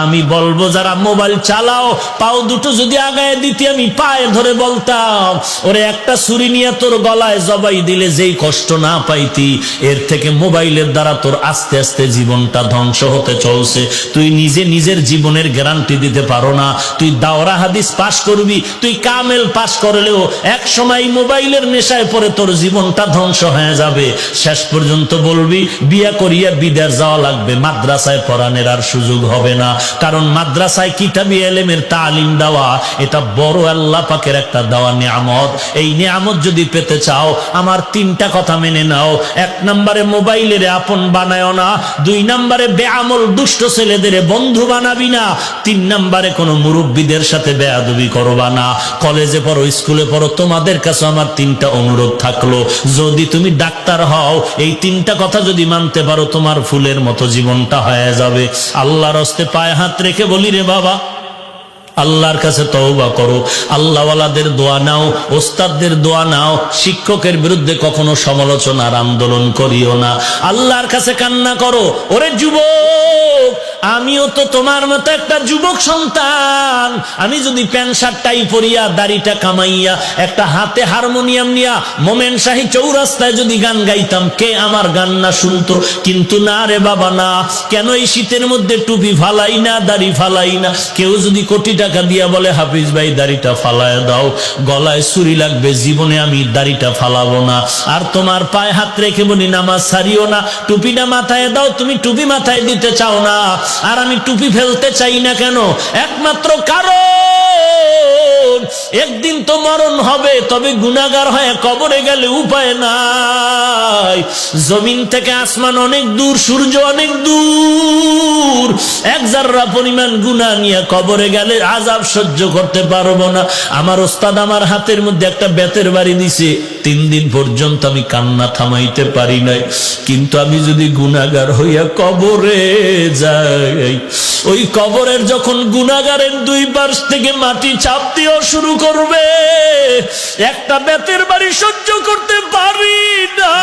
আমি বলবো যারা মোবাইল চালাও, পাও দুটো যদি আগায় দিতে আমি পায়ে ধরে বলতাম, ওরে একটা ছুরি নিয়ে তোর গলায় জবাই দিলে যেই কষ্ট না পাইতি, এর থেকে মোবাইলের দ্বারা তোর আস্তে আস্তে জীবনটা ধ্বংস হতে চলছে। তুই নিজে নিজের জীবনের গ্যারান্টি দিতে পারো না। তুই দাওরা হাদিস পাশ করবি, তুই কামেল পাশ করলেও এক সময় মোবাইলের নেশায় পরে তোর জীবনটা ধ্বংস হয়ে যাবে। শেষ পর্যন্ত বলবি বিয়া করিয়া বিদেশ যাওয়া লাগবে, মাদ্রাসায় পড়ানোর আর সুযোগ হবে না। কারণ মাদ্রাসায় কিতাবি ইলমের তালিম দেওয়া এটা বড় আল্লাহ পাকের একটা দেওয়া নিয়ামত। এই নিয়ামত যদি পেতে চাও আমার তিনটা কথা মেনে নাও। এক নম্বরে মোবাইলের আপন বানায় না, দুই নম্বরে বেআমল দুষ্ট ছেলেদের বন্ধু বানাবি না, তিন নম্বরে কোনো মুরব্বীদের সাথে বেয়াদবি করবা না। কলেজে পড়ো, স্কুলে পড়ো, তোমাদের কাছে আমার তিনটা অনুরোধ থাকলো, যদি তুমি ডাক্তার হও এই তিনটা কথা যদি মানতে পারো তোমার ফুলের মতো জীবনটা হয়ে যাবে। আল্লাহর হস্তে পায়ে হাত রেখে বলি রে বাবা, আল্লাহর কাছে তওবা করো, আল্লাহওয়ালাদের দোয়া নাও, ওস্তাদদের দোয়া নাও, শিক্ষকের বিরুদ্ধে কখনো সমালোচনার আন্দোলন করিও না, আল্লাহর কাছে কান্না করো। ওরে যুবক, আমিও তো তোমার মতো একটা যুবক সন্তান। আমি যদি প্যান্ট শার্ট টাই পরিয়া দাড়িটা কামাইয়া একটা হাতে হারমোনিয়াম নিয়া মোমেন শাহী চৌরাস্তায় যদি গান গাইতাম, কে আমার গান না শুনতো? কিন্তু না রে বাবা না। কেন এই শীতের মধ্যে টুপি ফালাই না, দাড়ি ফালাই না? কেউ যদি কোটি টাকা দিয়া বলে হাফিজ ভাই দাড়িটা ফালায় দাও, গলায় ছুরি লাগবে, জীবনে আমি দাড়িটা ফালাবো না। আর তোমার পায়ে হাত রেখে বলি নামাজ ছাড়িও না, টুপিটা মাথায় দাও। তুমি টুপি মাথায় দিতে চাও না, আর আমি টুপি ফেলতে চাই না কেন? একমাত্র কারণ একদিন তো মরণ হবে, তবে গুনাহগার হয়ে কবরে গেলে উপায় নাই। জমিন থেকে আসমান অনেক দূর, সূর্য অনেক দূর, এক জাররা পরিমাণ গুনাহ নিয়ে কবরে গেলে আযাব সহ্য করতে পারবো না। আমার ওস্তাদ আমার হাতের মধ্যে একটা বেতের বাড়ি দিছে, 3 দিন পর্যন্ত আমি কান্না থামাইতে পারি নাই। কিন্তু আমি যদি গুনাহগার হইয়া কবরে যাই, ওই কবরের যখন গুনাহগারের দুই পাশ থেকে মাটি চাপ দেওয়া শুরু করবে, একটা বেতের বাড়ি সহ্য করতে পারি না।